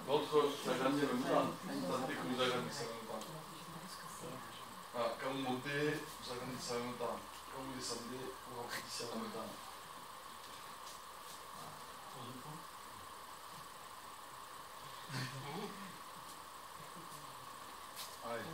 L'autre, ça grandit en même temps. Tentez que vous agrandissez en même temps. Voilà, quand vous montez, vous agrandissez en même temps. Quand vous descendez, vous agrandissez en même temps. Allez.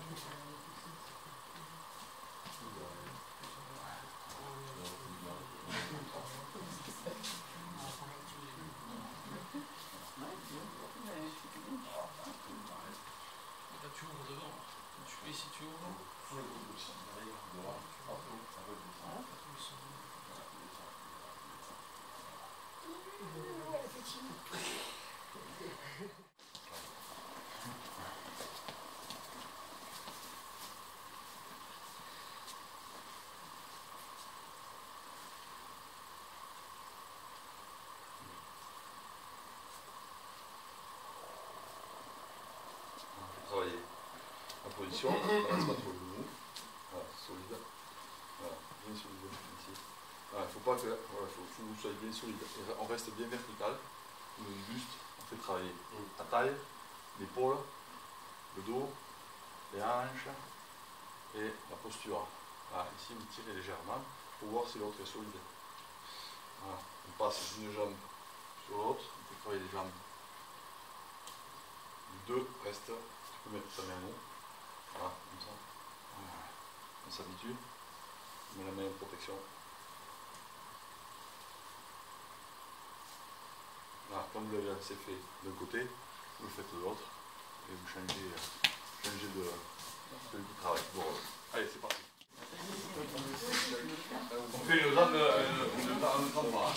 Tu ouvres devant. Tu peux ici, tu ouvres. Travailler. La position, on ne reste pas trop le genou. Voilà, solide. Voilà, bien solide ici. Voilà, il ne faut pas que. Voilà, faut que vous soyez bien solide. Et on reste bien vertical. Le buste, on fait travailler la taille, l'épaule, le dos, les hanches et la posture. Voilà, ici vous tirez légèrement pour voir si l'autre est solide. Voilà, on passe d'une jambe sur l'autre, on fait travailler les jambes. Les deux restent. Tu peux mettre ta main en haut. Voilà, comme ça. Voilà. On s'habitue. On met la main en protection. Voilà, comme vous l'avez assez fait d'un côté, vous le faites de l'autre. Et vous changez de travail. Bon, allez, c'est parti. On fait le temps de pas.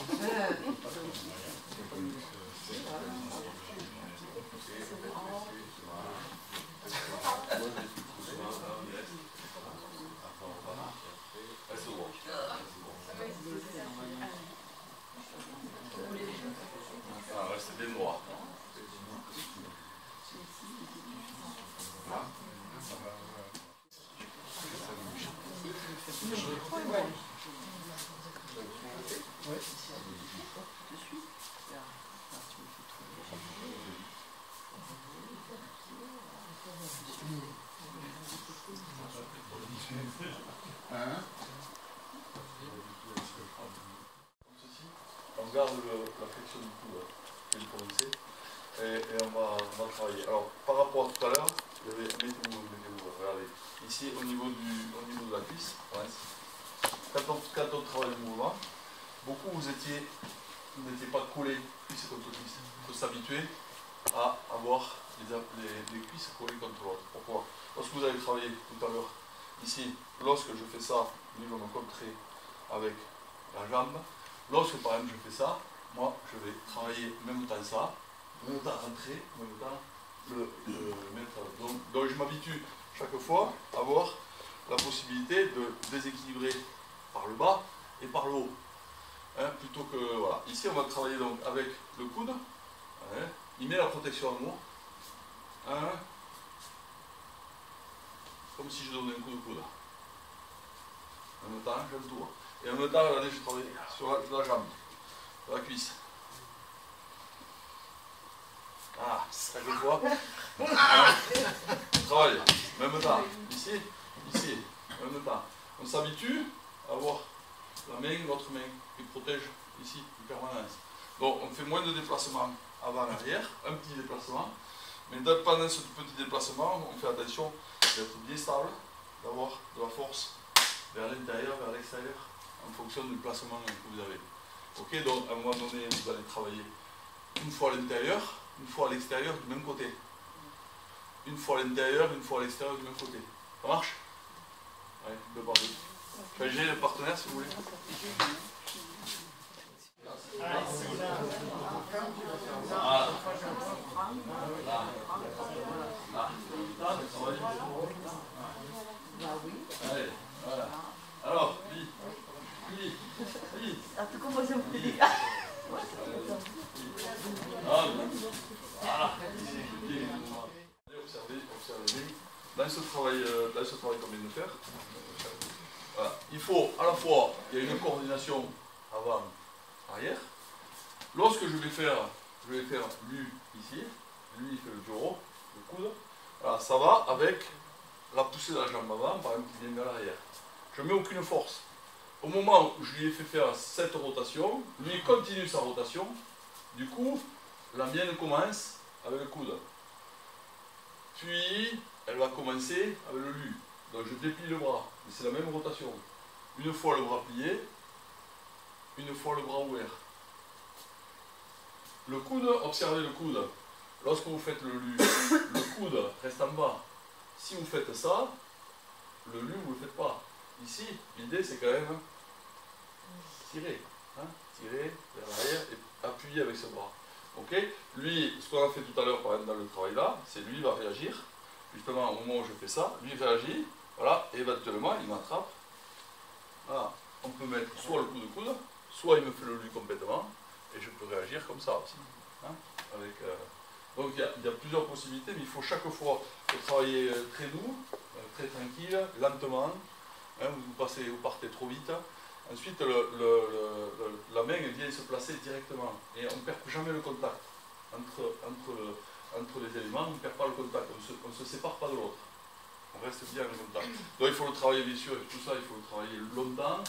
Ah, restez bien droit. On garde la flexion du coude qui vient de commencer et on va travailler. Alors par rapport à tout à l'heure, mettez-vous, regardez, ici au niveau de la cuisse, quand on travaille le mouvement, beaucoup vous n'étiez pas collés cuisse contre cuisse. Il faut s'habituer à avoir les cuisses collées contre l'autre. Pourquoi? Lorsque vous avez travaillé tout à l'heure, ici, lorsque je fais ça, lui va me contrer avec la jambe. Lorsque par exemple je fais ça, moi je vais travailler en même temps ça, en même temps rentrer, en même temps le mettre. Donc je m'habitue chaque fois à avoir la possibilité de déséquilibrer par le bas et par le haut. Hein, plutôt que voilà. Ici on va travailler donc avec le coude. Hein, il met la protection en haut. Hein, comme si je donnais un coup de coude. En même temps, je le tourne. Et en même temps, regardez, je travaille sur la jambe, sur la cuisse. Ah, ça que je vois. Travaille, même temps. Ici, en même temps. On s'habitue à avoir la main, l'autre main, qui protège ici, en permanence. Donc, on fait moins de déplacements avant-arrière, un petit déplacement. Mais pendant ce petit déplacement, on fait attention d'être bien stable, d'avoir de la force vers l'intérieur, vers l'extérieur, en fonction du placement que vous avez. Ok, donc à un moment donné, vous allez travailler une fois à l'intérieur, une fois à l'extérieur du même côté. Une fois à l'intérieur, une fois à l'extérieur du même côté. Ça marche? Ouais, deux par deux. Changez le partenaire si vous voulez. Allez, voilà. Alors, vite. Alors, tu commences à me dire. Observez. Dans ce travail qu'on vient de faire, voilà. Il faut à la fois, il y a une coordination avant-arrière. Lorsque je vais faire lui ici, lui il fait le bureau, le coude. Voilà, ça va avec la poussée de la jambe avant, par exemple, qui vient vers l'arrière. Je ne mets aucune force. Au moment où je lui ai fait faire cette rotation, lui il continue sa rotation. Du coup, la mienne commence avec le coude. Puis, elle va commencer avec le lu. Donc je déplie le bras. C'est la même rotation. Une fois le bras plié, une fois le bras ouvert. Le coude, observez le coude. Lorsque vous faites le lu, le coude reste en bas. Si vous faites ça, le lu, vous ne le faites pas. Ici, l'idée c'est quand même tirer. Hein, tirer vers l'arrière et appuyer avec ce bras. Ok. Lui, ce qu'on a fait tout à l'heure, par exemple, dans le travail là, c'est lui, il va réagir. Justement, au moment où je fais ça, lui réagit. Voilà, et éventuellement, il m'attrape. Voilà. On peut mettre soit le coup de coude, soit il me fait le lu complètement, et je peux réagir comme ça aussi. Hein, avec, donc il y a plusieurs possibilités, mais il faut chaque fois travailler très doux, très tranquille, lentement. Hein, vous partez trop vite. Ensuite, la main vient se placer directement, et on ne perd jamais le contact entre les éléments, on ne perd pas le contact, on ne se sépare pas de l'autre. On reste bien en contact. Donc il faut le travailler, bien sûr, et tout ça, il faut le travailler longtemps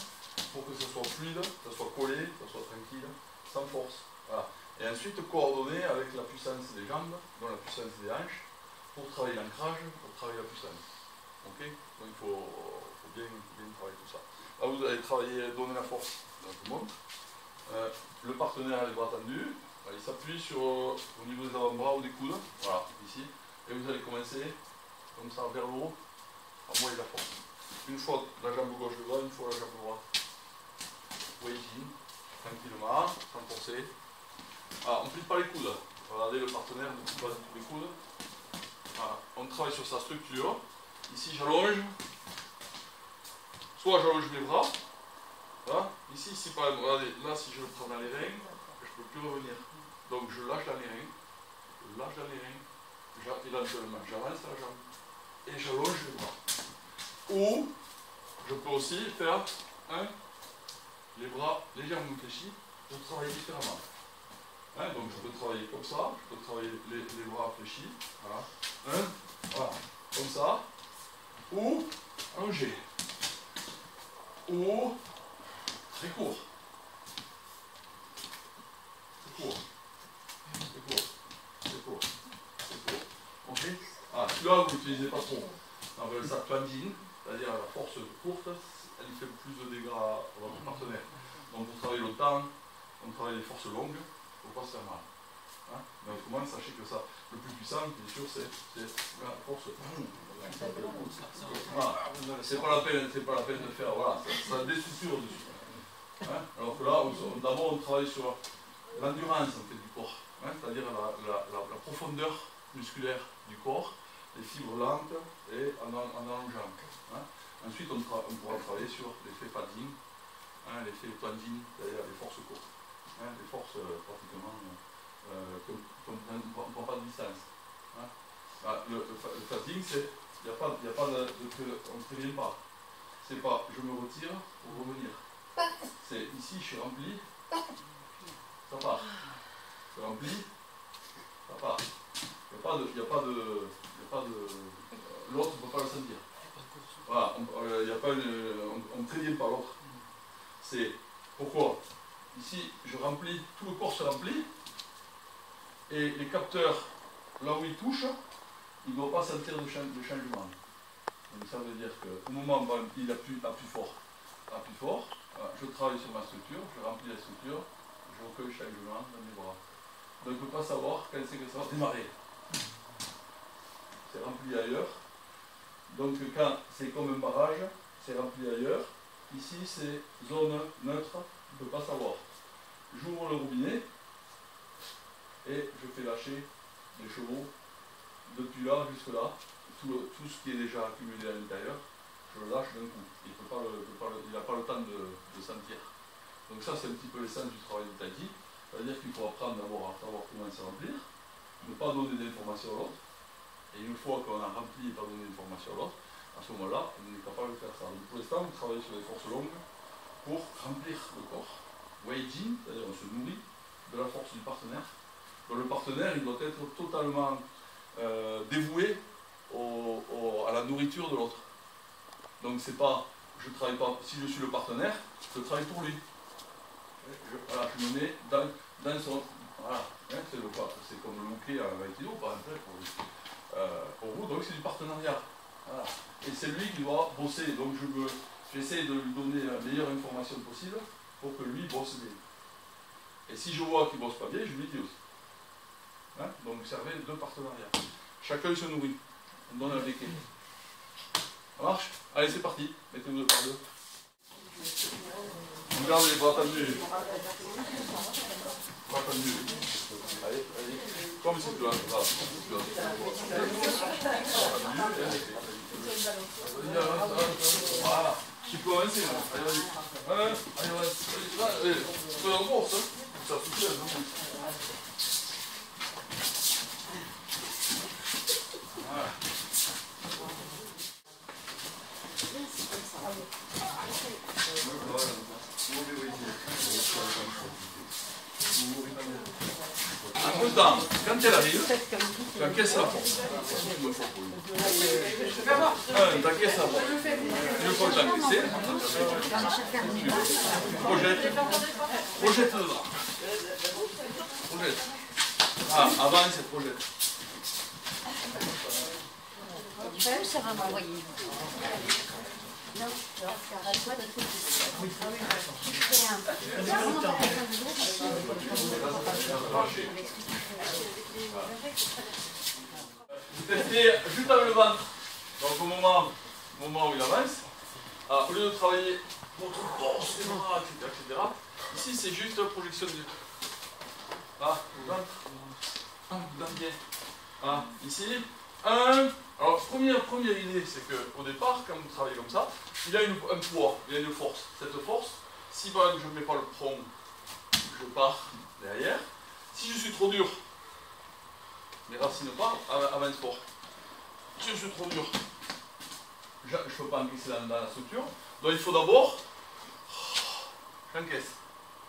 pour que ce soit fluide, que ce soit collé, que ce soit tranquille, sans force. Voilà. Et ensuite, coordonner avec la puissance des jambes, donc la puissance des hanches, pour travailler l'ancrage, pour travailler la puissance. Ok. Donc il faut bien travailler tout ça. Là, vous allez travailler, donner la force. Donc, je montre. Le partenaire a les bras tendus. Il s'appuie au niveau des avant-bras ou des coudes. Voilà, ici. Et vous allez commencer comme ça vers le haut, à moyen de la force. Une fois la jambe gauche le bras, une fois la jambe droite. Weighting, tranquillement, sans forcer. Alors, on ne plie pas les coudes. Regardez, le partenaire ne plie pas du tout les coudes. Voilà. On travaille sur sa structure. Ici, j'allonge. Soit j'allonge mes bras. Voilà. Ici, par exemple, regardez, là, si je le prends dans les reins, je ne peux plus revenir. Donc, je lâche dans les reins. Je lâche dans les reins. Éventuellement, j'avance la jambe. Et j'allonge les bras. Ou, je peux aussi faire les bras légèrement fléchis pour travailler différemment. Hein, donc je peux travailler comme ça, je peux travailler les bras fléchis. Voilà. Voilà. Comme ça. Ou allongé. Ou très court. Très court. Très court. Très court. Très court. Ok. Ah, celui-là, vous n'utilisez pas trop. On appelle ça plunging, c'est-à-dire la force courte, elle fait plus de dégâts à votre partenaire. Donc vous travaillez le temps, on travaille les forces longues, il ne faut pas se faire mal. Hein, mais autrement, sachez que ça, le plus puissant, bien sûr, c'est la force. Voilà. C'est pas la peine de faire, voilà, ça déstructure dessus. Hein, alors que là, d'abord on travaille sur l'endurance en fait, du corps, hein, c'est-à-dire la profondeur musculaire du corps, les fibres lentes et en allongeant. Hein. Ensuite, on pourra travailler sur l'effet padding, hein, l'effet plunging, c'est-à-dire les forces courtes, hein, les forces pratiquement qu'on ne prend pas de distance. Hein. Ah, le padding, c'est il n'y a pas on ne prévient pas. C'est pas je me retire pour revenir. C'est ici je suis rempli, ça part. Je suis rempli, ça part. Il n'y a pas de l'autre ne peut pas le sentir. Voilà, on ne prévient pas l'autre. C'est pourquoi ici je remplis, tout le corps se remplit et les capteurs là où ils touchent, il ne doit pas sentir de changement. Donc ça veut dire qu'au moment où il appuie fort, je travaille sur ma structure, je remplis la structure, je recueille le changement dans mes bras. Donc il ne peut pas savoir quand c'est que ça va démarrer. C'est rempli ailleurs. Donc quand c'est comme un barrage, c'est rempli ailleurs. Ici c'est zone neutre, il ne peut pas savoir. J'ouvre le robinet et je fais lâcher les chevaux depuis là jusque là. Tout ce qui est déjà accumulé à l'intérieur, je le lâche d'un coup. Il n'a pas le temps de sentir. Donc ça c'est un petit peu l'essence du travail du tai chi. C'est-à-dire qu'il faut apprendre d'abord à savoir comment se remplir, ne pas donner d'informations à l'autre. Et une fois qu'on a rempli et pas donné d'informations à l'autre, à ce moment-là, on est capable de faire ça. Donc pour l'instant, on travaille sur les forces longues pour remplir le corps. Weijin, c'est-à-dire on se nourrit de la force du partenaire. Donc le partenaire, il doit être totalement dévoué à la nourriture de l'autre. Donc c'est pas, je travaille pas, si je suis le partenaire, je travaille pour lui. Voilà, je me mets dans son... Voilà, hein, c'est comme le mot-clé à Maïtido, par exemple, pour vous, donc c'est du partenariat. Voilà. Et c'est lui qui doit bosser, donc j'essaie de lui donner la meilleure information possible pour que lui bosse bien. Et si je vois qu'il ne bosse pas bien, je lui dis aussi. Hein, donc servez de partenariat. Chacun se nourrit, on donne un béquet. Ça marche? Allez, c'est parti, mettez-vous deux par deux. Regardez les bras tendus. Bras tendus. Allez, allez. Comme c'est là, voilà. Tu peux avancer là. Allez, vas-y. Allez, vas-y. Tu peux en course, hein. Ça soutient, hein. Voilà. En même temps, quand elle arrive, tu encaisses la porte. Tu encaisses la porte. Une fois que tu as encaissé, projette dedans. Projette. Ah, avance et projette. Ça va m'envoyer. Non, vous testez juste avec le ventre. Donc au moment où il avance, au lieu de travailler votre force, les bras, etc., ici c'est juste la projection du... Là, le ventre. Bien. Ah, ici. Alors, première idée, c'est qu'au départ, quand vous travaillez comme ça, il y a un poids, il y a une force. Cette force, si par exemple je ne mets pas le tronc, je pars derrière. Si je suis trop dur, les racines partent, avancent fort. Si je suis trop dur, je ne peux pas encaisser dans la structure. Donc il faut d'abord, j'encaisse.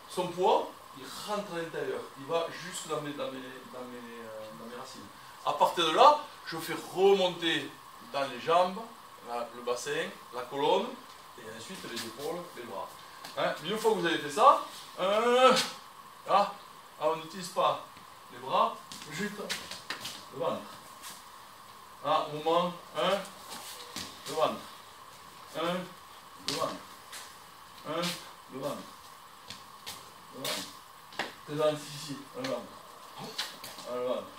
Son poids, il rentre à l'intérieur, il va jusque dans mes racines. À partir de là, je fais remonter dans les jambes, le bassin, la colonne, et ensuite les épaules, les bras. Hein? Une fois que vous avez fait ça, on n'utilise pas les bras, juste le ventre. Moment, le ventre. Le ventre. Le ventre. Le ventre. Tes dents ici, le ventre. Le ventre.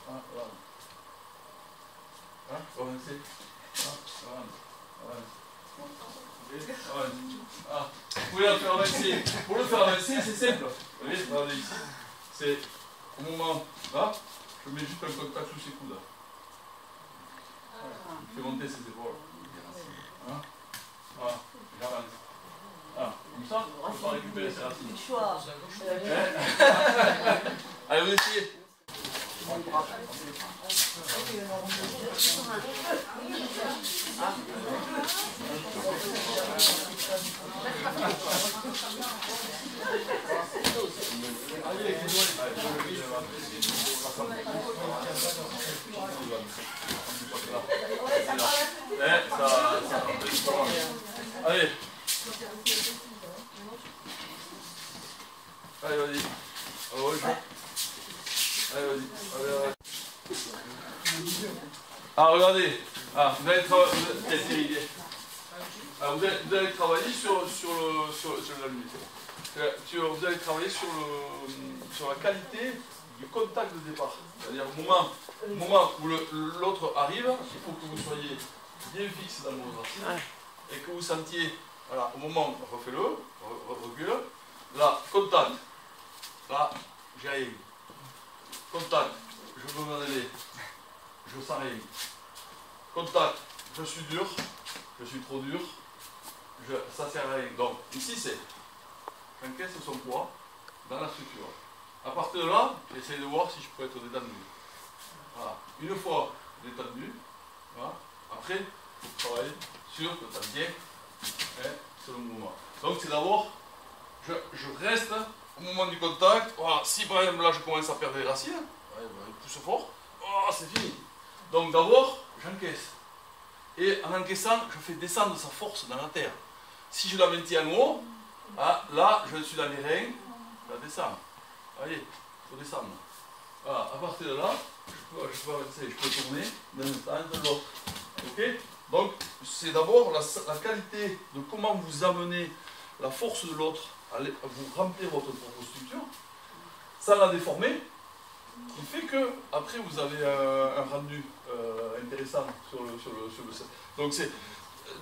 Voilà. Avancez. Vous pouvez la faire avancer. Pour le faire avancer, c'est simple. Vous voyez, regardez ici. C'est au moment là, je mets juste un contact sous ses coudes. Je fais monter ses épaules. J'avance. Comme ça, on peut pas récupérer ses racines. Allez, vous essayez. Allez. Allez, vas-y. Allez, vas-y. Regardez. Vous allez travailler sur la limite. Vous allez travailler sur la qualité du contact de départ. C'est-à-dire au moment où l'autre arrive, il faut que vous soyez bien fixe dans vos racines et que vous sentiez, voilà, au moment, refais-le, recule, là, contact, là, j'arrive. Contact, je veux m'en aller, je sens rien. Contact, je suis dur, je suis trop dur, ça sert à rien. Donc, ici c'est, j'encaisse son poids dans la structure. À partir de là, j'essaie de voir si je peux être détendu. Voilà. Une fois détendu, voilà. Après, je travaille sur le temps bien, sur le mouvement. Donc c'est d'abord, je reste au moment du contact, voilà, si par exemple là je commence à perdre les racines, ouais, ben, il pousse fort, oh, c'est fini. Donc d'abord, j'encaisse. Et en encaissant, je fais descendre sa force dans la terre. Si je la maintiens en haut, ah, là je suis dans les reins, je la descends. Vous voyez, il faut descendre. Voilà, à partir de là, je peux avancer, je peux tourner d'un sens de l'autre. Ok? Donc, c'est d'abord la qualité de comment vous amenez la force de l'autre à vous remplir votre propre structure, sans la déformer, qui fait que, après, vous avez un rendu intéressant sur le set. Donc, c'est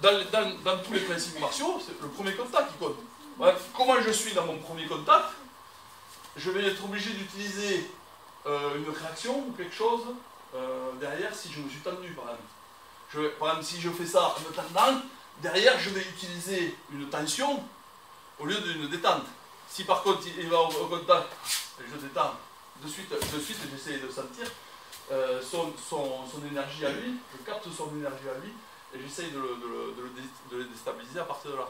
dans tous les principes martiaux, c'est le premier contact qui compte. Bref, comment je suis dans mon premier contact, je vais être obligé d'utiliser une réaction ou quelque chose derrière si je me suis tendu, par exemple. Par exemple, si je fais ça en me tendant, derrière je vais utiliser une tension au lieu d'une détente. Si par contre il va au contact, je détends, de suite j'essaie de sentir son énergie à lui, je capte son énergie à lui et j'essaie de le déstabiliser à partir de là.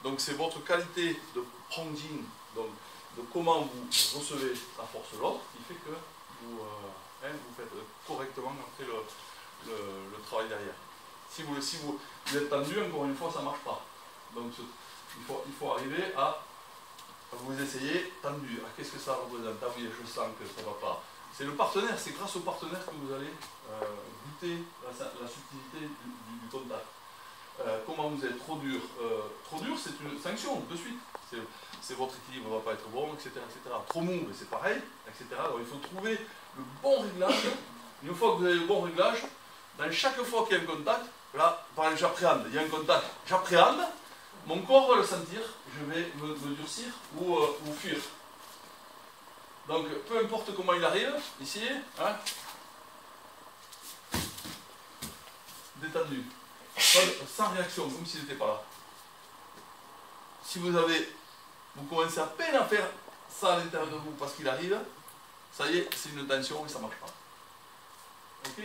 Donc c'est votre qualité de pounding, donc de comment vous recevez la force de l'autre qui fait que vous faites correctement après le travail derrière. Si vous êtes tendu, encore une fois, ça ne marche pas. Donc il faut arriver à vous essayer tendu. Qu'est-ce que ça représente? Ah oui, je sens que ça ne va pas. C'est le partenaire, c'est grâce au partenaire que vous allez goûter la subtilité du contact. Comment vous êtes trop dur? Trop dur, c'est une sanction, de suite. C'est votre équilibre ne va pas être bon, etc., etc. Trop mou, c'est pareil, etc. Alors il faut trouver le bon réglage. Une fois que vous avez le bon réglage, dans chaque fois qu'il y a un contact, là, par exemple, j'appréhende, il y a un contact, j'appréhende, mon corps va le sentir, je vais me durcir ou fuir. Donc, peu importe comment il arrive, ici, hein, détendu, sans réaction, comme s'il n'était pas là. Si vous commencez à peine à faire ça à l'intérieur de vous parce qu'il arrive, ça y est, c'est une tension et ça ne marche pas. Ok?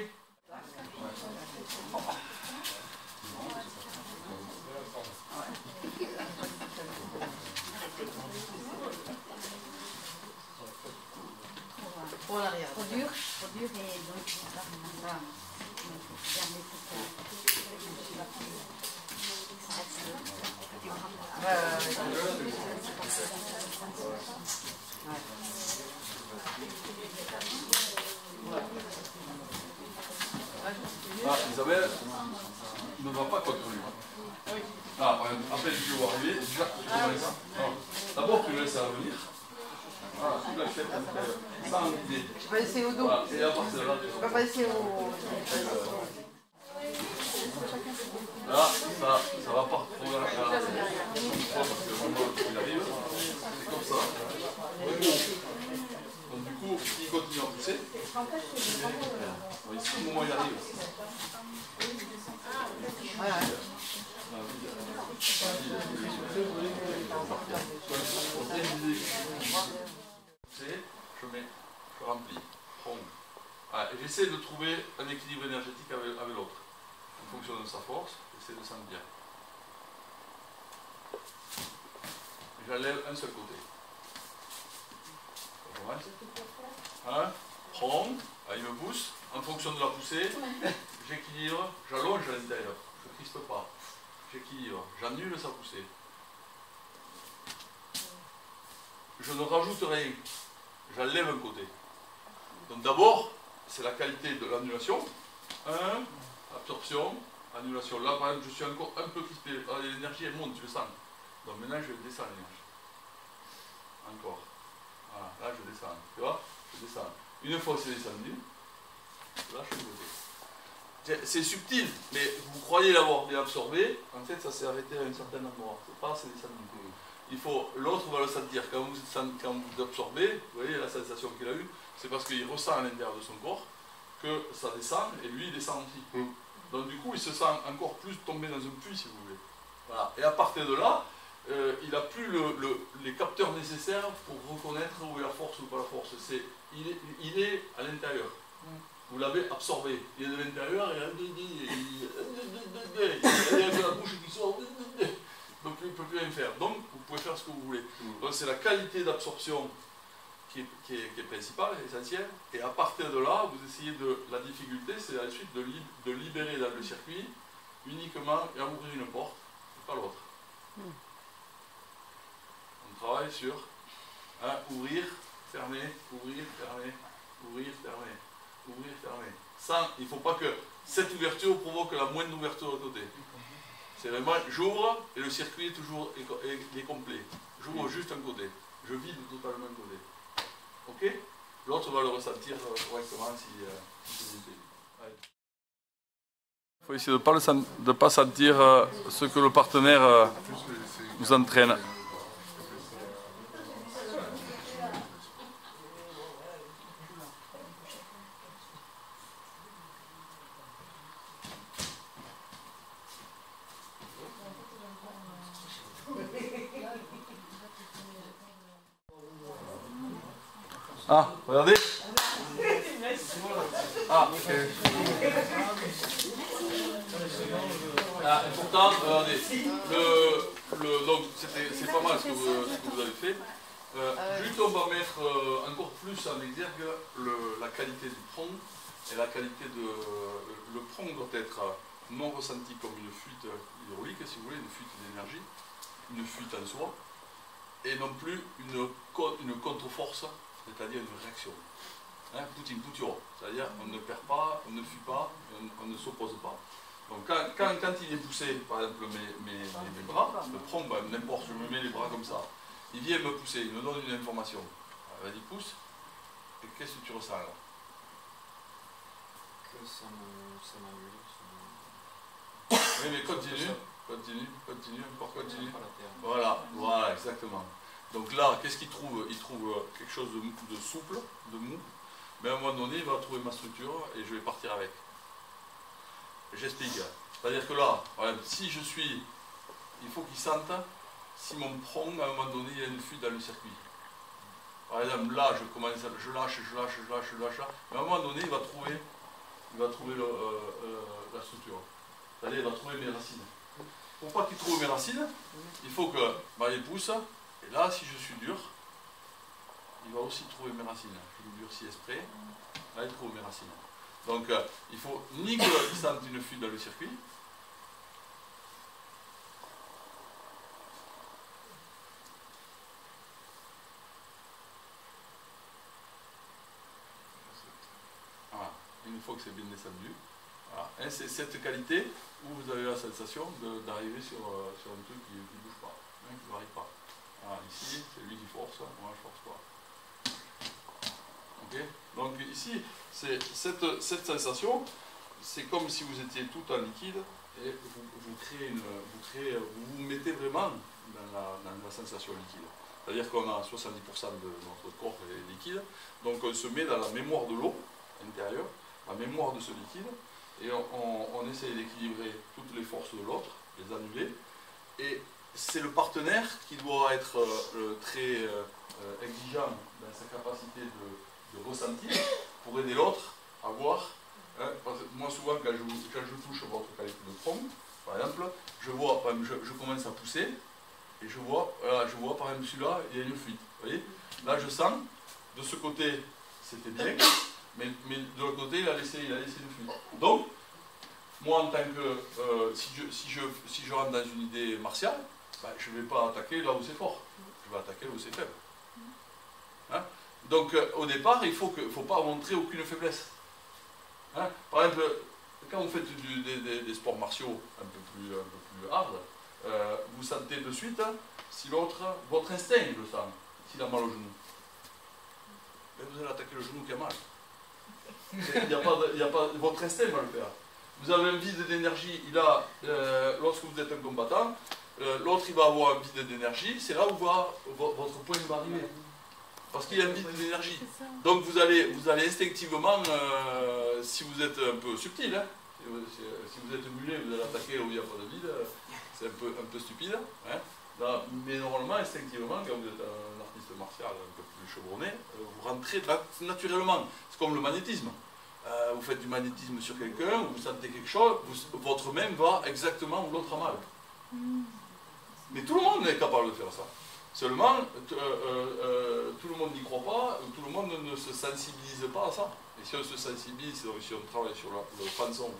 Pour l'arrière. Trop dur et donc ça. Ah, Isabelle ne va pas contre lui. Ah, après tu le vois arriver, déjà, d'abord tu le laisses revenir. Voilà, tu l'acceptes sans idée. Je vais laisser au dos. Voilà, et à partir de là, Je vais pas laisser au... Là, ça va pas trop là. Parce que le moment où il arrive, c'est comme ça. Donc du coup, il continue à pousser. Ici, au moment où il arrive. Voilà. Je remplis. Ah, et j'essaie de trouver un équilibre énergétique avec l'autre. En fonction de sa force, j'essaie de sentir. J'enlève un seul côté. Hein? Prends, il me pousse. En fonction de la poussée, j'équilibre, j'allonge à l'intérieur. Je ne crispe pas. J'équilibre, j'annule sa poussée. Je ne rajoute rien. J'enlève un côté. Donc d'abord, c'est la qualité de l'annulation. Absorption, annulation. Là, par exemple, je suis encore un peu crispé. L'énergie, elle monte, je le sens. Donc maintenant, je descends l'énergie. Encore. Voilà, là, je descends. Tu vois? Je descends. Une fois que c'est descendu, là, je suis côté. C'est subtil, mais vous croyez l'avoir bien absorbé. En fait, ça s'est arrêté à un certain endroit. C'est pas assez descendu. Il faut, l'autre va le sentir. Quand vous absorbez, vous voyez la sensation qu'il a eue, c'est parce qu'il ressent à l'intérieur de son corps que ça descend et lui il descend aussi. Donc du coup il se sent encore plus tombé dans un puits si vous voulez. Voilà. Et à partir de là, il n'a plus les capteurs nécessaires pour reconnaître où est la force ou pas la force. Il est à l'intérieur. Vous l'avez absorbé. Il est de l'intérieur, il a la bouche qui sort, il ne peut plus rien faire. Donc vous pouvez pouvez faire ce que vous voulez. Donc c'est la qualité d'absorption qui est principale, essentielle, et à partir de là, vous essayez de... La difficulté, c'est ensuite de libérer dans le circuit uniquement et à ouvrir une porte, et pas l'autre. On travaille sur ouvrir, fermer, ouvrir, fermer, ouvrir, fermer, ouvrir, fermer. Sans, il ne faut pas que cette ouverture provoque la moindre ouverture de côté. C'est vraiment, j'ouvre et le circuit est toujours est complet. J'ouvre juste un côté. Je vide totalement un côté. Ok? L'autre va le ressentir correctement si c'est vide. Il faut essayer de ne pas sentir ce que le partenaire vous entraîne. Ah, regardez. Ah, ah, et pourtant, regardez, donc c'est pas mal ce que vous avez fait. Juste on va mettre encore plus en exergue la qualité du prong. Et la qualité de... Le prong doit être non ressenti comme une fuite hydraulique, si vous voulez, une fuite d'énergie, une fuite en soi, et non plus une contre-force, c'est-à-dire une réaction. Poutine, poutio, c'est-à-dire on ne perd pas, on ne fuit pas, on ne s'oppose pas. Donc quand il est poussé, par exemple mes bras, le prong, n'importe, je me mets les bras comme ça, il vient me pousser, il me donne une information. Vas-y, pousse, et qu'est-ce que tu ressens là? Que ça m'ennuie. Oui, mais continue, encore continue. Voilà, exactement. Donc là, qu'est-ce qu'il trouve? Il trouve quelque chose de souple, de mou. Mais à un moment donné, il va trouver ma structure et je vais partir avec. J'explique. C'est-à-dire que là, si je suis... Il faut qu'il sente si mon prong, à un moment donné, il y a une fuite dans le circuit. Par exemple, là, je lâche. Mais à un moment donné, il va trouver la structure. C'est-à-dire, il va trouver mes racines. Pour pas qu'il trouve mes racines, il faut que il pousse. Et là, si je suis dur, il va aussi trouver mes racines. Je le durcis exprès. Là, il trouve mes racines. Donc, il faut ni qu'il sente une fuite dans le circuit, voilà. Une fois que c'est bien descendu, voilà. C'est cette qualité où vous avez la sensation d'arriver sur un truc qui ne bouge pas, qui ne varie pas. Voilà, ici, c'est lui qui force, moi je force pas. Okay. Donc ici, cette sensation, c'est comme si vous étiez tout en liquide et vous vous mettez vraiment dans la sensation liquide. C'est-à-dire qu'on a 70% de notre corps est liquide, donc on se met dans la mémoire de l'eau intérieure, la mémoire de ce liquide, et on essaye d'équilibrer toutes les forces de l'autre, les annuler, et c'est le partenaire qui doit être très exigeant dans sa capacité de ressentir pour aider l'autre à voir. Parce que moi souvent quand je touche votre qualité de prong, par exemple, je vois, je commence à pousser et je vois par exemple celui-là, il y a une fuite. Vous voyez? Là je sens, de ce côté c'était bien, mais de l'autre côté il a laissé une fuite. Donc, moi en tant que, si je rentre dans une idée martiale, je ne vais pas attaquer là où c'est fort, je vais attaquer là où c'est faible. Donc au départ, il ne faut pas montrer aucune faiblesse. Par exemple, quand vous faites des sports martiaux un peu plus hard, vous sentez de suite si l'autre, votre instinct le sent, s'il a mal au genou. Mais vous allez attaquer le genou qui a mal. Il y a pas, votre instinct va le faire. Vous avez un vide d'énergie, lorsque vous êtes un combattant, l'autre il va avoir un vide d'énergie, c'est là où votre point va arriver. Parce qu'il y a un vide d'énergie. Donc vous allez instinctivement, si vous êtes un peu subtil, si vous êtes mulet, vous allez attaquer là où il n'y a pas de vide, c'est un peu stupide. Là, mais normalement, instinctivement, quand vous êtes un artiste martial un peu plus chevronné, vous rentrez naturellement. C'est comme le magnétisme. Vous faites du magnétisme sur quelqu'un, vous sentez quelque chose, votre main va exactement où l'autre a mal. Mais tout le monde est capable de faire ça. Seulement, tout le monde n'y croit pas, tout le monde ne se sensibilise pas à ça. Et si on se sensibilise, si on travaille sur le panson,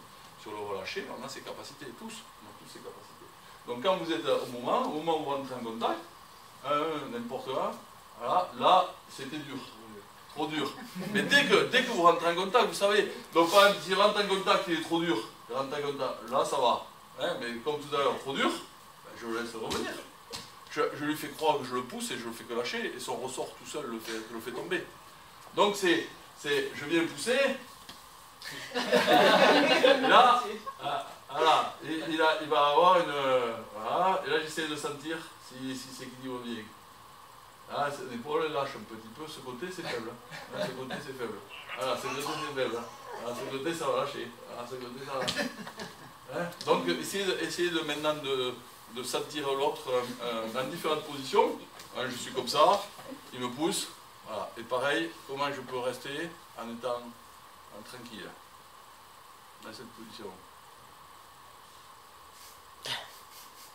sur le relâché, on a ces capacités, tous, on a tous ces capacités. Donc quand vous êtes au moment où vous rentrez en contact, n'importe quoi, voilà, là, c'était dur. Trop dur. Mais dès que vous rentrez en contact, vous savez, donc par exemple, si je rentre en contact, il est trop dur, je rentre en contact, là ça va. Hein, mais comme tout à l'heure, trop dur, ben, je le laisse revenir. Je lui fais croire que je le pousse et je le fais que lâcher, et son ressort tout seul le fait tomber. Donc je viens le pousser, là, voilà, et il va avoir une... voilà, et là j'essaie de sentir si c'est équilibre bien. Ah, l'épaule lâche un petit peu, ce côté c'est faible. Là, ce côté c'est faible. Voilà, ce côté c'est faible. Voilà, ce côté ça va lâcher. Voilà, ce côté ça va lâcher. Hein? Donc essayez maintenant de sentir l'autre dans différentes positions. Hein, je suis comme ça, il me pousse. Voilà. Et pareil, comment je peux rester en étant tranquille dans cette position.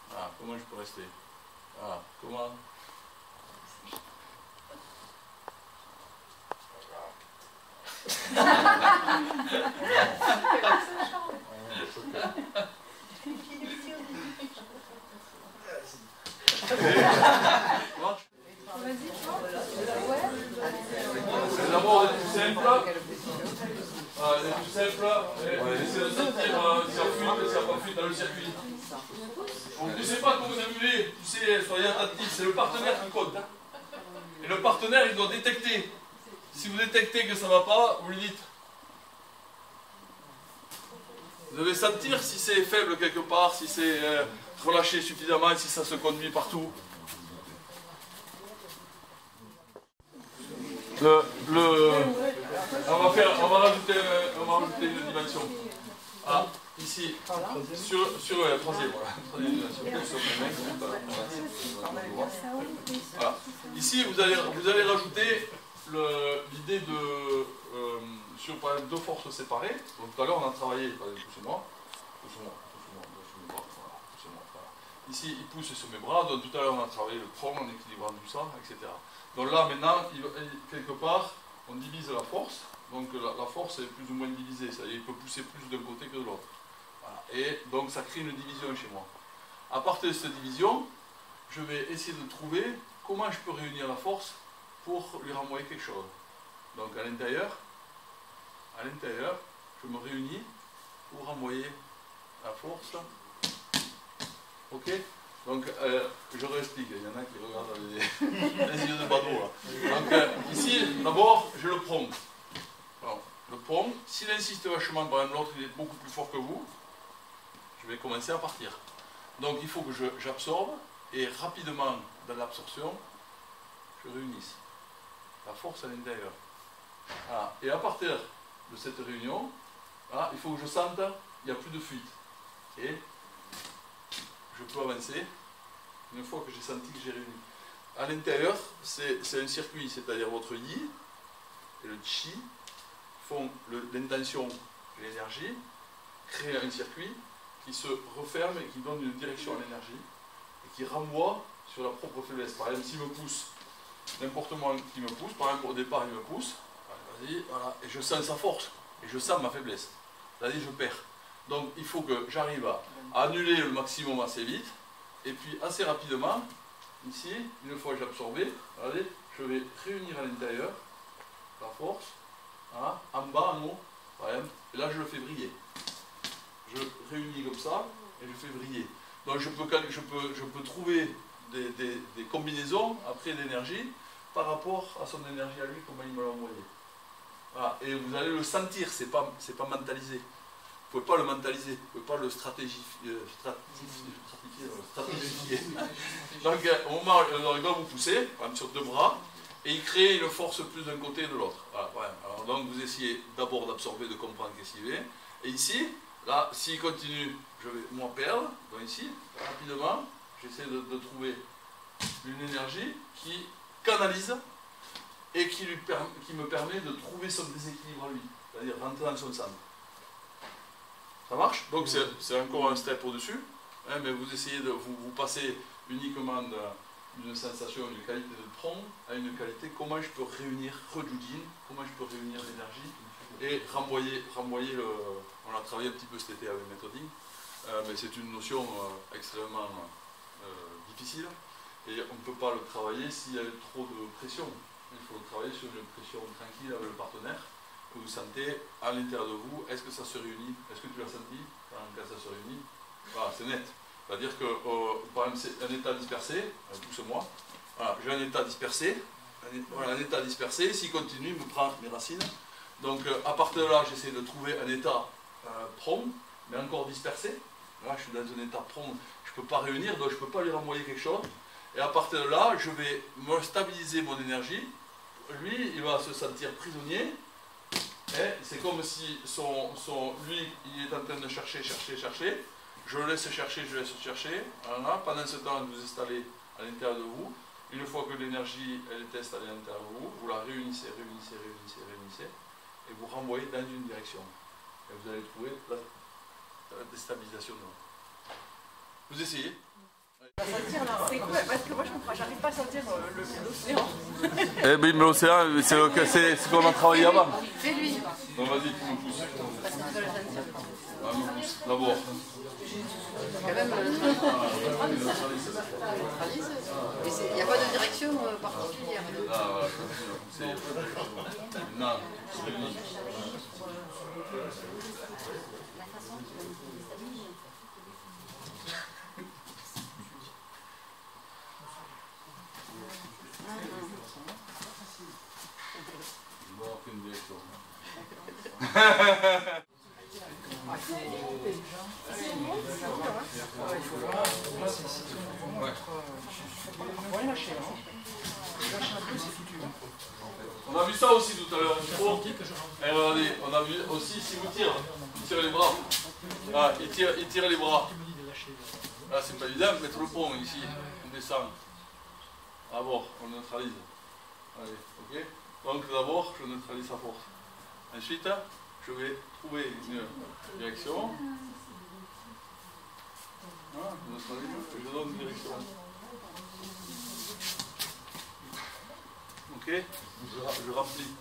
Voilà, comment je peux rester. Voilà, comment. D'abord, les plus simples. Les plus simples. Essayez de sentir si ça fuite, si ça n'a pas fuite dans le circuit. Vous ne poussez pas comme vous aimez, poussez, soyez attentifs, c'est le partenaire qui compte. Hein. Et le partenaire, il doit détecter. Si vous détectez que ça ne va pas, vous lui dites. Vous devez sentir si c'est faible quelque part, si c'est relâché suffisamment et si ça se conduit partout. On va rajouter une dimension. Ah, ici, sur la troisième, voilà. Troisième dimension. Voilà. Ici, vous allez rajouter l'idée de sur par exemple, deux forces séparées. Donc tout à l'heure on a travaillé, poussez-moi. Voilà. Ici il pousse sur mes bras, donc tout à l'heure on a travaillé le tronc en équilibrant tout ça, etc. Donc là maintenant, quelque part, on divise la force. Donc la force est plus ou moins divisée, c'est-à-dire il peut pousser plus d'un côté que de l'autre. Voilà. Et donc ça crée une division chez moi. À partir de cette division, je vais essayer de trouver comment je peux réunir la force pour lui renvoyer quelque chose. Donc à l'intérieur, je me réunis pour renvoyer la force. Ok? Donc je réexplique, il y en a qui regardent les yeux de Bado là. Donc ici, d'abord, je le prends. Alors, le prends, s'il insiste vachement, par exemple l'autre il est beaucoup plus fort que vous, je vais commencer à partir. Donc il faut que j'absorbe et rapidement dans l'absorption, je réunisse la force à l'intérieur. Voilà. Et à partir de cette réunion, voilà, il faut que je sente qu'il n'y a plus de fuite. Et je peux avancer une fois que j'ai senti que j'ai réuni. À l'intérieur, c'est un circuit, c'est-à-dire votre yi et le chi font l'intention et l'énergie, créent un circuit qui se referme et qui donne une direction à l'énergie et qui renvoie sur la propre faiblesse. Par exemple, s'il me pousse, n'importe moi qui me pousse, par exemple au départ il me pousse, vas-y, voilà, et je sens sa force, et je sens ma faiblesse, c'est-à-dire je perds. Donc il faut que j'arrive à annuler le maximum assez vite, et puis assez rapidement, ici, une fois que j'ai absorbé, regardez, je vais réunir à l'intérieur la force, voilà, en bas, en haut, par exemple, et là je le fais briller. Je réunis comme ça, et je fais briller. Donc je peux trouver des combinaisons après d'énergie par rapport à son énergie à lui, comment il me l'a envoyé. Voilà. Et vous allez le sentir, c'est pas mentalisé. Vous ne pouvez pas le mentaliser, vous ne pouvez pas le stratifier. Donc au moment où il va vous pousser, par exemple sur deux bras, et il crée une force plus d'un côté et de l'autre. Voilà, ouais. Alors donc vous essayez d'abord d'absorber, de comprendre qu'est-ce qu'il est. Et ici, là, s'il continue, je vais moi perdre. Donc ici, rapidement, j'essaie de trouver une énergie qui canalise et qui me permet de trouver son déséquilibre à lui, c'est-à-dire rentrer dans son centre. Ça marche? Donc c'est encore un step au-dessus, hein, mais vous essayez de vous passer uniquement une sensation, une qualité de prong à une qualité comment je peux réunir Redujin, comment je peux réunir l'énergie et renvoyer le... On a travaillé un petit peu cet été avec Méthoding, mais c'est une notion extrêmement difficile et on ne peut pas le travailler s'il y a trop de pression. Il faut le travailler sur une pression tranquille avec le partenaire. Vous sentez à l'intérieur de vous, est-ce que ça se réunit? Est-ce que tu l'as senti quand ça se réunit? Voilà, c'est net. C'est-à-dire que, par exemple, c'est un état dispersé, pousse-moi. Voilà, j'ai un état dispersé. Voilà, un état dispersé, s'il continue, il me prend mes racines. Donc, à partir de là, j'essaie de trouver un état prompt, mais encore dispersé. Là, je suis dans un état prompt, je ne peux pas réunir, donc je ne peux pas lui renvoyer quelque chose. Et à partir de là, je vais me stabiliser mon énergie. Lui, il va se sentir prisonnier. C'est comme si lui, il est en train de chercher. Je le laisse chercher. Voilà. Pendant ce temps, vous installez à l'intérieur de vous. Une fois que l'énergie elle est installée à l'intérieur de vous, vous la réunissez. Et vous renvoyez dans une direction. Et vous allez trouver la déstabilisation de l'eau. Vous essayez. C'est quoi? Parce que moi je comprends, j'arrive pas à sentir l'océan. Eh bien, l'océan, c'est ce qu'on a travaillé avant. C'est lui. Donc vas-y, tu me pousses. Parce que je dois le sentir. Ah, me pousse, d'abord. Quand même, il n'y a pas de direction particulière. Ah, voilà, continue à pousser. Non, c'est lui. Une direction. On a vu ça aussi tout à l'heure. Regardez, on a vu aussi si vous tirez les bras. Ah, il tire les bras. Là, c'est pas évident, mettre le pont ici. On descend. D'abord, on neutralise. Allez, ok. Donc d'abord, je neutralise sa force. Ensuite, je vais trouver une direction. Voilà, je neutralise, je donne une direction. Ok, je remplis.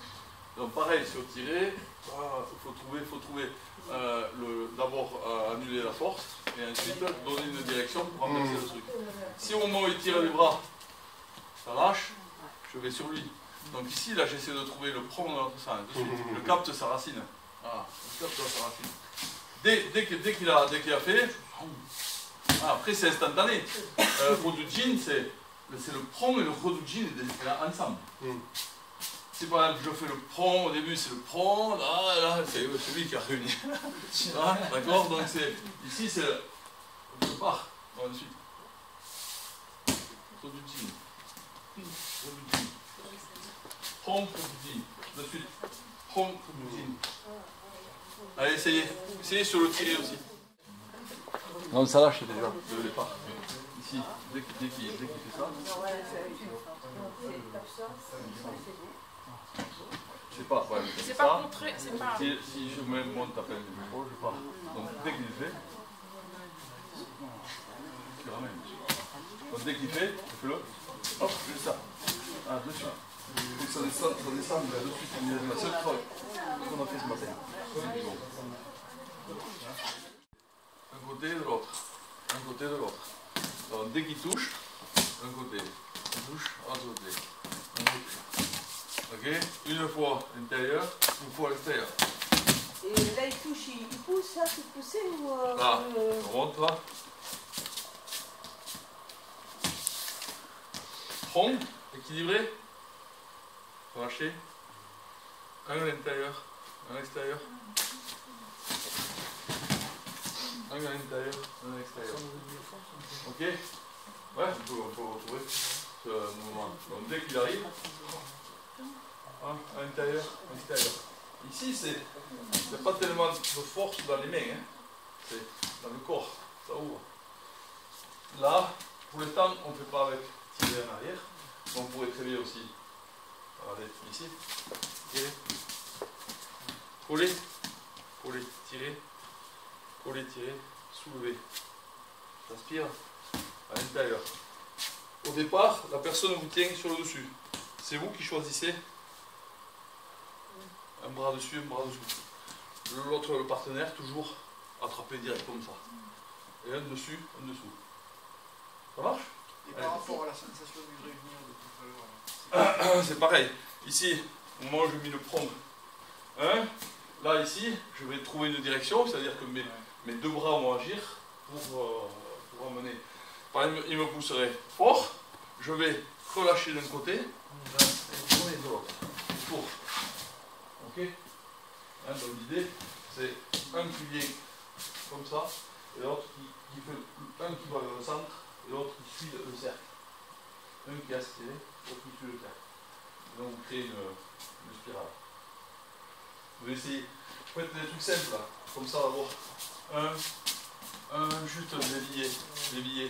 Donc pareil, sur tirer, il faut trouver d'abord annuler la force et ensuite donner une direction pour renverser le truc. Si au moment où il tire les bras, ça lâche, je vais sur lui. Donc ici, là, j'essaie de trouver le prong dans l'autre sens. De suite, je capte sa racine. Voilà, je capte sa racine. Dès qu'il a fait, après c'est instantané. Redujin, c'est le prong et le Redujin ensemble. Si par exemple je fais le prong, au début c'est le prong, là c'est lui qui a réuni. D'accord. Donc ici c'est je pars. Ensuite. Redujin. Prong, Redujin. De suite. Prong, Redujin. Allez, essayez sur le tirer aussi. Non, ça lâche déjà, le départ. Ici, dès qu'il fait ça. Je sais pas, ouais, C'est pas contré, c'est pas. Si je mets mon tapin de micro, je pars. Donc dès qu'il fait, tu ramènes. Donc dès qu'il fait, tu fais le. Hop, je fais ça. Ah, dessus. Il faut que ça descend là, de suite. C'est la seule fois qu'on a fait ce matin. Un côté de l'autre. Un côté de l'autre. Donc dès qu'il touche, un côté. Il touche, un côté. Un côté. Ok. Une fois l'intérieur, une fois l'extérieur. Et là il touche, il pousse, ça, c'est poussé ou... Là, on rentre là. Prong, équilibré. Relâché. Un à l'intérieur, un à l'extérieur. Un à l'intérieur, un à l'extérieur. Ok. Ouais, on peut retrouver ce mouvement. Donc dès qu'il arrive, à l'intérieur, à l'extérieur. Ici, il n'y a pas tellement de force dans les mains, hein. C'est dans le corps, ça ouvre. Là, pour l'instant, on ne fait pas avec tirer en arrière. On pourrait très bien aussi, regardez, ici, tirer, coller, coller, tirer, soulever. J'aspire à l'intérieur. au départ, la personne vous tient sur le dessus. C'est vous qui choisissez un bras dessus, un bras dessous. L'autre, le partenaire, toujours attrapé direct comme ça. Et un dessus, un dessous. Ça marche? Et par rapport à la sensation du revenir de tout à l'heure, c'est pareil. Ici, au moment où je mets le prong, là, ici, je vais trouver une direction, c'est-à-dire que mes deux bras vont agir pour amener. Par exemple, il me pousserait fort, je vais relâcher d'un côté et tourner de l'autre. Tour. Ok? Donc l'idée, c'est un qui vient comme ça, et l'autre qui fait un qui va vers le centre, et l'autre qui suit le cercle. Un qui est aspiré, l'autre qui suit le cercle. Et donc vous créez une spirale. Vous essayez, vous faites des trucs simples là, comme ça d'abord. Juste dévier.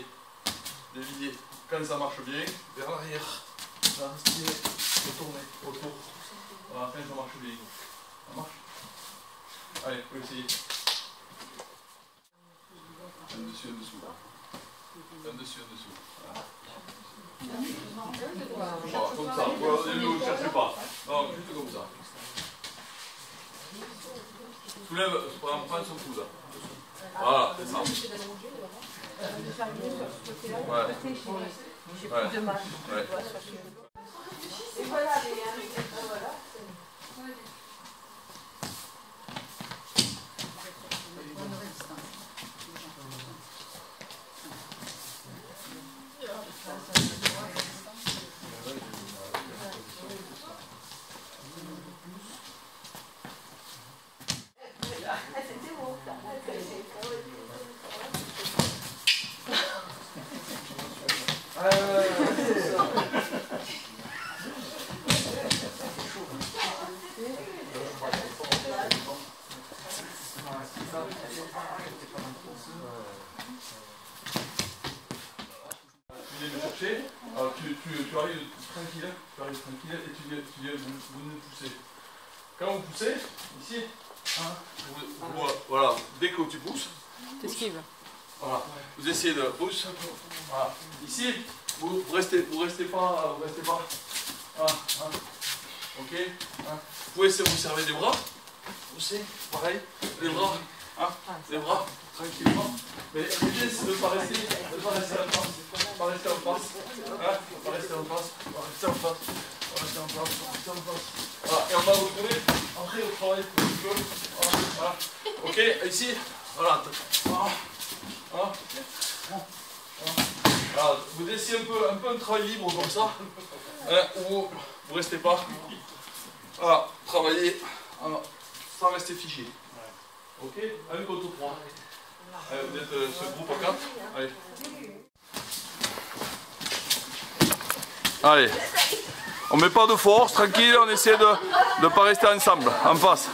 Quand ça marche bien, vers l'arrière. Là, respirer, retourner, autour. Voilà, quand ça marche bien. Ça marche? Allez, vous pouvez essayer. Un dessus, un dessous. Un dessus, un dessous. Voilà, comme ça. Ne vous cherchez pas. Non, juste comme ça. Soulève, prends son coude. Voilà, c'est ça. Ouais. Et voilà, voilà. Alors tu arrives tranquille et tu viens vous nous pousser. Quand vous poussez, ici, voilà, dès que tu pousses, voilà, vous essayez de pousser. Voilà. Ici, vous restez pas. Ok. Vous pouvez vous servir des bras. Poussez, pareil, les bras, tranquillement. Mais l'idée c'est de ne pas rester en face. Pas rester en face. Voilà, et on va retrouver après au travail un petit peu. Voilà. Ok, ici, voilà. Voilà. Vous laissez un peu un travail libre comme ça. Où vous restez pas. Voilà, travaillez sans rester figé. Ok, un contre 3. Allez, vous êtes ce groupe à 4. Allez. Allez. On met pas de force, tranquille, on essaie de ne pas rester ensemble, en face.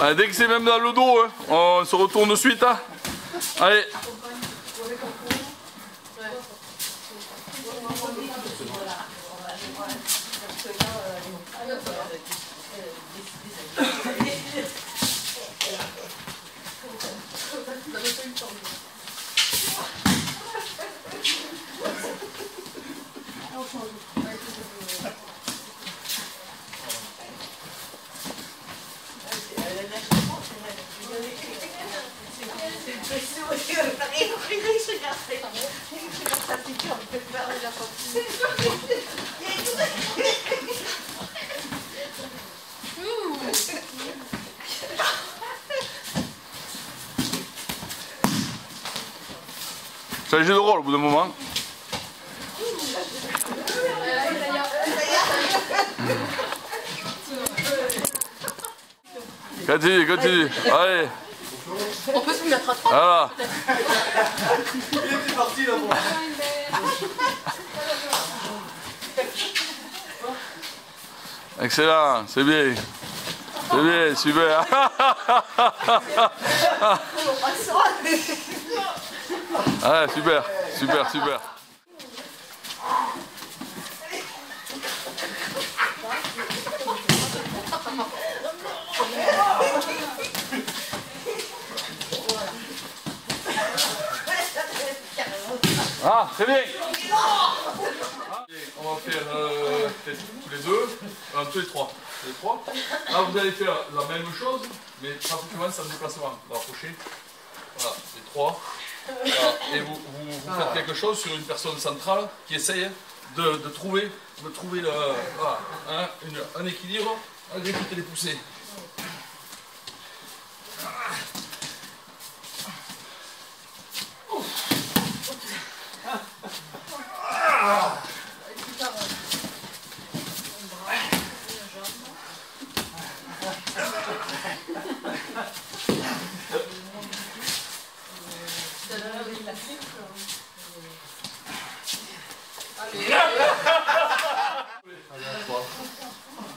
Allez, dès que c'est même dans le dos, hein, on se retourne de suite. Hein. Allez. Changez de rôle au bout d'un moment. Continue. Allez. On peut se mettre à 3. Voilà. il était parti là-bas. Excellent, c'est bien. C'est bien, super. Ah, super, super, super. Ah, très bien. On va faire peut-être tous les deux, tous les trois. Là, vous allez faire la même chose, mais pratiquement sans déplacement. Vous rapprochez. Voilà, les trois. Voilà. Et vous faites quelque chose sur une personne centrale qui essaye de trouver voilà, un équilibre malgré toutes les poussées.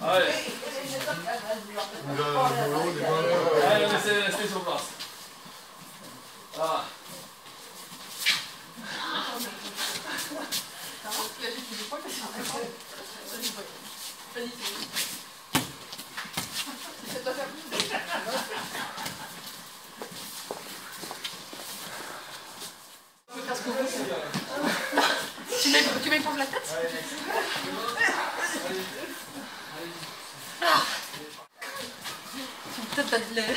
Allez. Allez, restez sur place. Voilà. Tu m'éprouves la tête? Peut-être t'as de l'air.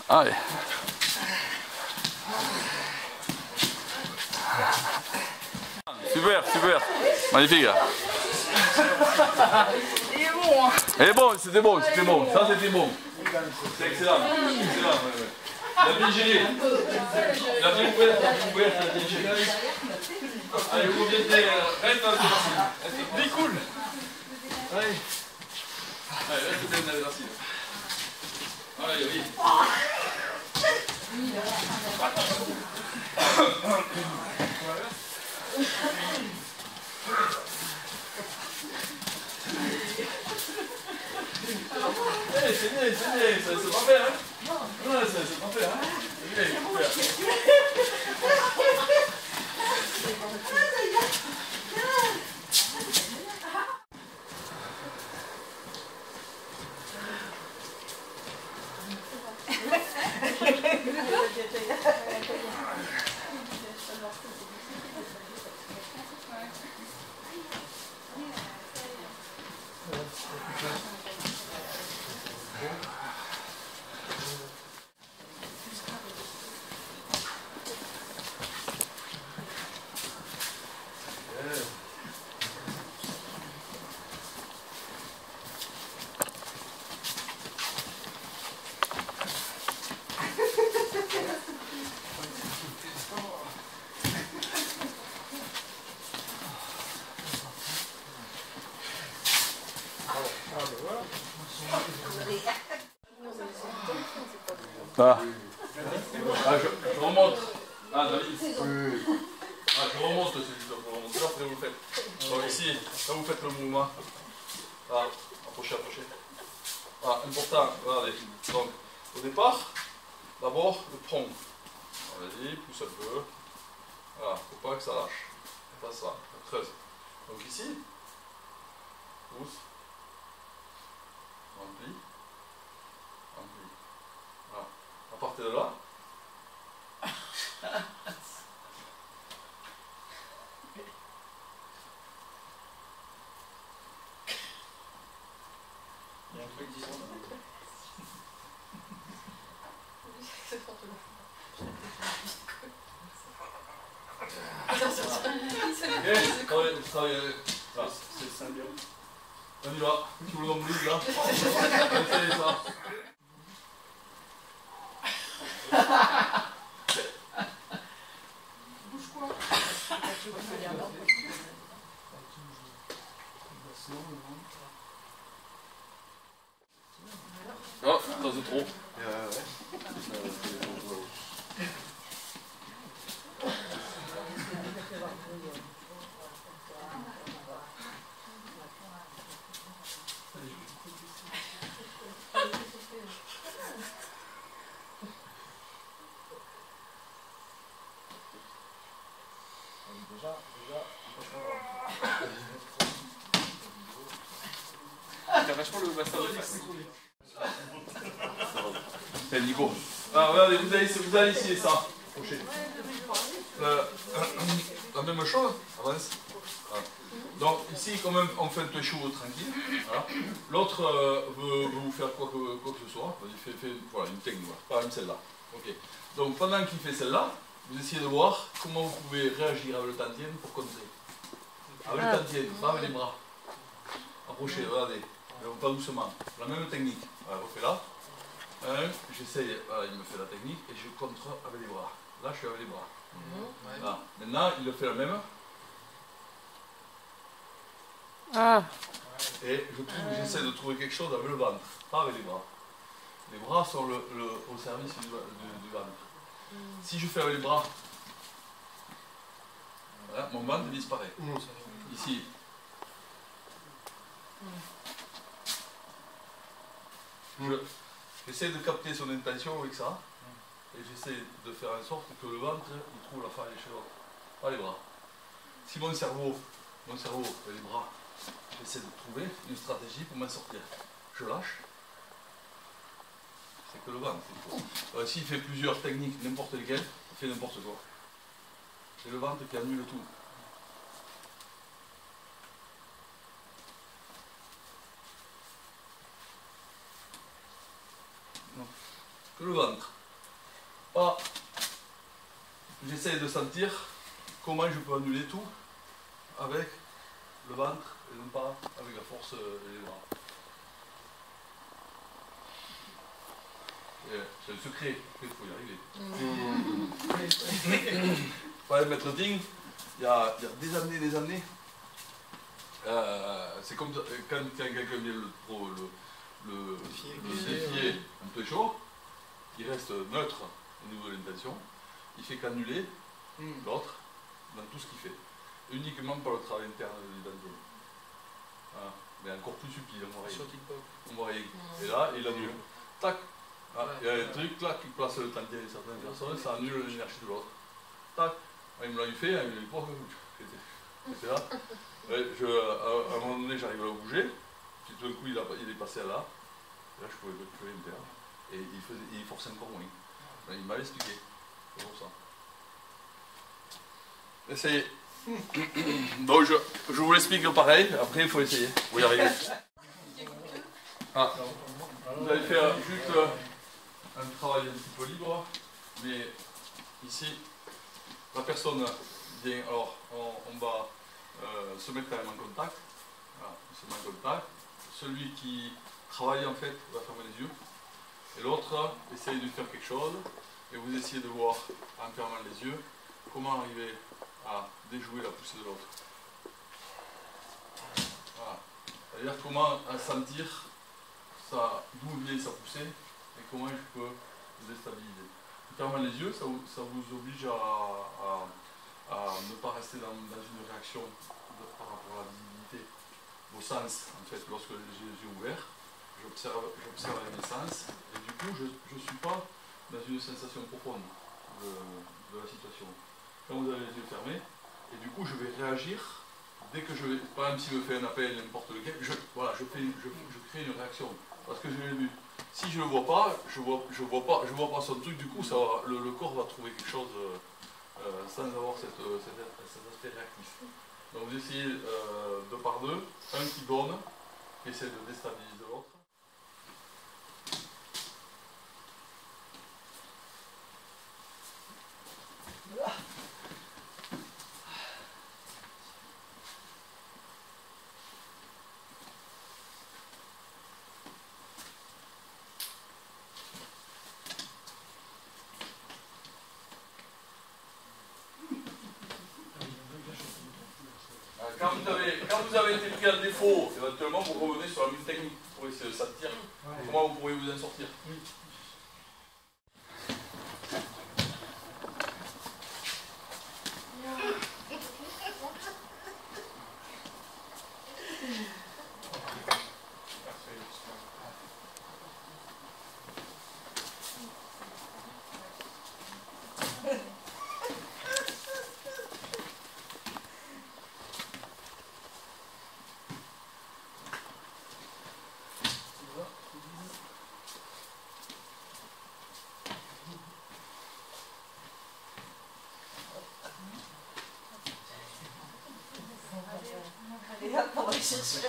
Allez. Super, super. Magnifique. Il est bon, hein. Et bon, c'était bon, c'était bon. Ça, c'était bon. C'est excellent. Excellent. Il a bien géré. Il a bien ouvert, il a bien géré. Allez, vous reviendrez. Reste dans le racine. Cool. Allez. Allez, reste bien dans le racine. Allez, oui. C'est bien, c'est parfait, hein? Non, c'est parfait, hein? C'est bien, super. Ah. Ah, je remonte. Ah, David. Ah, je remonte, c'est juste pour remonter. Après, vous le faites. Donc, ici, là, vous faites le mouvement. Ah, approchez. Ah, important. Regardez. Donc, au départ, d'abord, le tronc. Allez-y, pousse un peu. Voilà, faut pas que ça lâche. Pas ça, creuse. Donc, ici, pousse. Rempli. Voilà. À partir de là, Il y a un truc disant. travaillez. C'est le symbiose. On y va. Tu vous l'emblise là. Essayez ça. Bouge quoi? Ah, ça c'est trop. T'as vachement le bassin de face. C'est Nico. Ah, regardez, vous allez essayer ça. Approchez. La même chose, avance. Voilà. Donc ici, quand même, on fait un peu chaud tranquille. Voilà. L'autre veut vous faire quoi que ce soit. Il fait voilà, une technique, voilà. Par exemple celle-là. Ok. Donc pendant qu'il fait celle-là, vous essayez de voir comment vous pouvez réagir avec le tantième pour contrer. Avec le tantième, pas avec les bras. Approchez, regardez. Pas doucement. La même technique. Voilà, refais là. J'essaye, voilà, il me fait la technique et je contre avec les bras. Là, je suis avec les bras. Voilà. Maintenant, il le fait la même. Ah. Et j'essaie de trouver quelque chose avec le ventre, pas avec les bras. Les bras sont au service du ventre. Si je fais avec les bras, voilà, mon ventre disparaît. Ici. J'essaie de capter son intention avec ça. Et j'essaie de faire en sorte que le ventre, il trouve la faille chez l'autre. Pas les bras. Si mon cerveau et les bras, j'essaie de trouver une stratégie pour m'en sortir. Je lâche. C'est que le ventre. S'il fait plusieurs techniques, n'importe lesquelles, il fait n'importe quoi. C'est le ventre qui annule tout. Non. Que le ventre. Ah, j'essaie de sentir comment je peux annuler tout avec le ventre et non pas avec la force et les bras. C'est le secret, il faut y arriver. Par exemple, Maître Ding, il y a des années, c'est comme quand quelqu'un vient le défier un peu chaud, il reste neutre au niveau de l'intention, il fait qu'annuler l'autre dans tout ce qu'il fait, uniquement par le travail interne de l'identité. Voilà. Mais encore plus subtil, on voit rien. Et là, il annule. Tac. Ah, il y a un truc là qui place le temps de certaines personnes, ça annule l'énergie de l'autre. Tac. Ah, il me l'a fait, il me l'a dit, j'étais là. À un moment donné, j'arrive à le bouger, puis tout d'un coup, il est passé à là. Et là, je pouvais plus rien faire. Et il forçait encore moins. Il m'a expliqué. C'est pour ça. Essayez. Donc je vous l'explique pareil, après il faut essayer. Vous y arrivez. Ah. Vous allez faire juste un travail un petit peu libre, mais ici, la personne vient, alors on va se mettre quand même en contact. Voilà, on se met en contact. Celui qui travaille en fait va fermer les yeux. Et l'autre essaye de faire quelque chose, et vous essayez de voir, en fermant les yeux, comment arriver à déjouer la poussée de l'autre. Voilà. C'est-à-dire comment sentir d'où vient sa poussée, et comment je peux le déstabiliser. En fermant les yeux, ça vous oblige à ne pas rester dans une réaction par rapport à la visibilité. Vos sens, en fait, lorsque j'ai les yeux ouverts, j'observe avec mes sens, et du coup, je ne suis pas dans une sensation profonde de la situation. Quand vous avez les yeux fermés, et du coup, je vais réagir dès que je vais, par exemple, s'il me fait un appel, n'importe lequel, je crée une réaction, parce que je l'ai vu. Si je ne le vois pas, je vois pas son truc, du coup, le corps va trouver quelque chose sans avoir cet aspect réactif. Donc vous essayez deux par deux, un qui donne, qui essaie de déstabiliser l'autre. quand vous avez été pris à défaut, éventuellement vous revenez sur la même technique pour essayer de sortir. Comment vous pourriez vous en sortir? Et hop, on va chercher.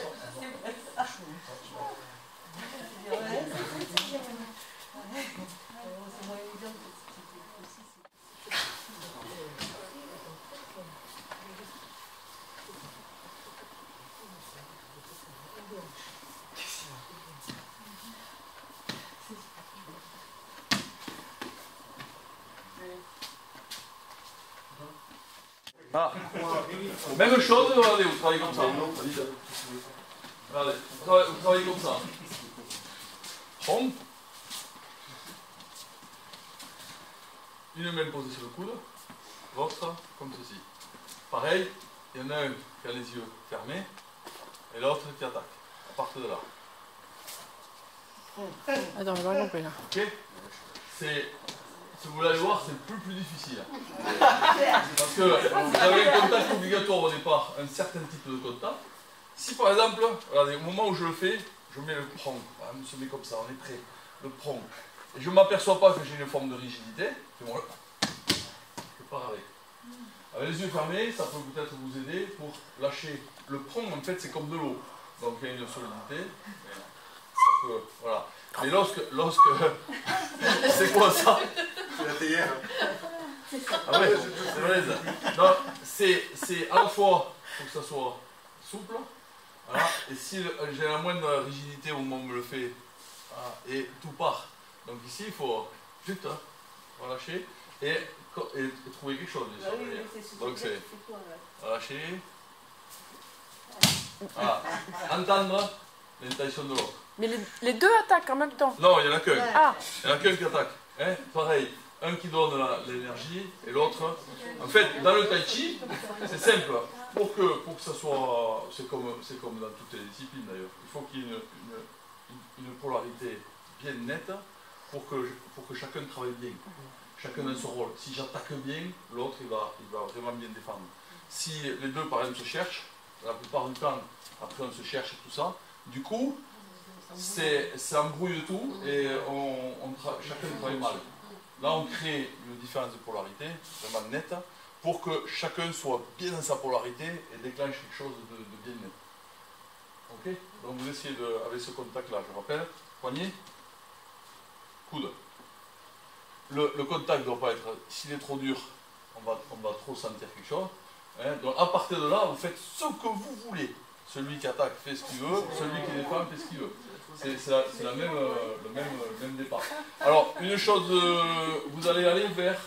Ah. Même chose, regardez, vous travaillez comme ça. Regardez, vous travaillez comme ça. Trompe. Une main posée sur le coude, l'autre comme ceci. Pareil, il y en a un qui a les yeux fermés et l'autre qui attaque. À partir de là. Attends, j'ai pas compris là. Ok. Si vous voulez voir, c'est plus difficile. Parce que vous avez un contact obligatoire au départ, un certain type de contact. Si par exemple, regardez, au moment où je le fais, je mets le prong. On se met comme ça, on est prêt. Le prong. Et je ne m'aperçois pas que j'ai une forme de rigidité. Je pars avec. Avec les yeux fermés, ça peut peut-être vous aider pour lâcher. Le prong, en fait, c'est comme de l'eau. Donc il y a une solidité. Ça peut, voilà. Mais lorsque c'est quoi ça? C'est la théière. Ah ouais, c'est vrai ça. Non, c'est à la fois pour que ça soit souple, voilà, et si j'ai la moindre rigidité au moment où on me le fait, voilà, et tout part. Donc ici, il faut juste relâcher et trouver quelque chose. Bien sûr, donc c'est relâcher, voilà, entendre l'intention de l'autre. Mais les deux attaquent en même temps. Non, il n'y en a qu'un. Ah, Il n'y en a qu'un qui attaque. Hein, pareil, un qui donne l'énergie et l'autre. En fait, dans le tai chi, c'est simple. Pour que ça soit. C'est comme dans toutes les disciplines d'ailleurs. Il faut qu'il y ait une polarité bien nette pour que chacun travaille bien. Chacun a son rôle. Si j'attaque bien, l'autre il va vraiment bien défendre. Si les deux par exemple se cherchent, la plupart du temps, après on se cherche et tout ça, du coup, ça embrouille tout et chacun travaille mal. Là, on crée une différence de polarité vraiment nette pour que chacun soit bien dans sa polarité et déclenche quelque chose de bien net. Ok? Donc vous essayez avec ce contact-là, je rappelle, poignet, coude. Le contact ne doit pas être, s'il est trop dur, on va trop sentir quelque chose. Hein? Donc à partir de là, vous faites ce que vous voulez. Celui qui attaque fait ce qu'il veut, celui qui défend fait ce qu'il veut. C'est le même départ. Alors, une chose, vous allez aller vers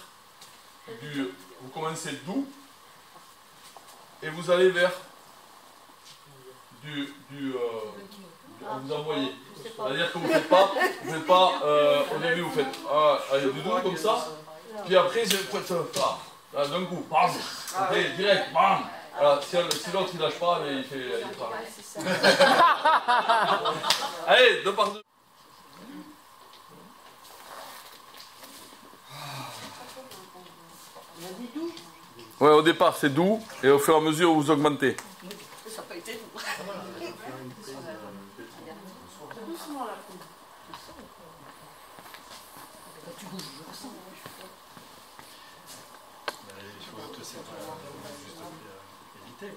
vous commencez doux et vous allez vers vous envoyez. C'est-à-dire que vous ne faites pas, au début vous faites du doux comme ça, puis après d'un coup, bam, après, direct, bam. Alors, si l'autre il lâche pas, il travaille. Allez, deux par deux. Ouais, au départ c'est doux, et au fur et à mesure vous augmentez. Ça n'a pas été doux. Tu bouges, je ressens. Il faut te séparer juste éviter.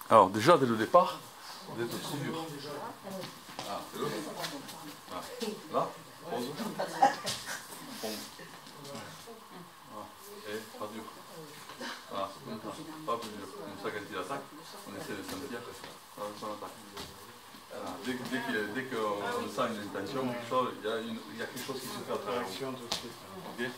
Alors déjà dès le départ, vous êtes trop dur. Ah, c'est l'autre. Ah. Là, pose. Pompe. Ah. Et pas dur. Voilà, comme ça. Pas plus dur. Comme ça quand il attaque, on essaie de sentir son attaque. Voilà. Dès qu'on sent une intention, quelque chose, il y a quelque chose qui se fait à travers vous. Ok.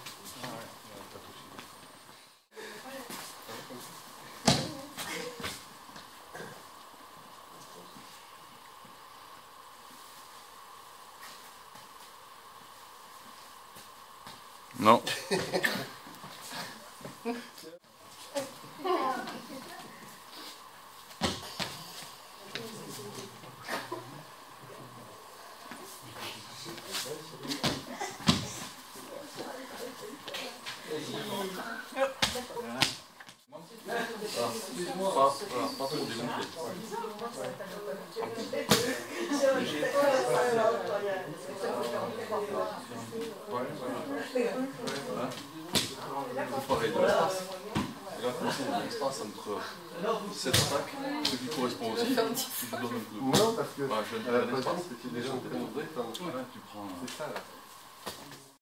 Non. Pas trop dégonflé. Pareil, de l'espace. Et là, comme ça, il y a un espace entre cette attaque, ce qui correspond aussi, tu donnes un coup. Non, parce que Ouais, je donne un espace, c'était déjà tu prends. c'est ça là.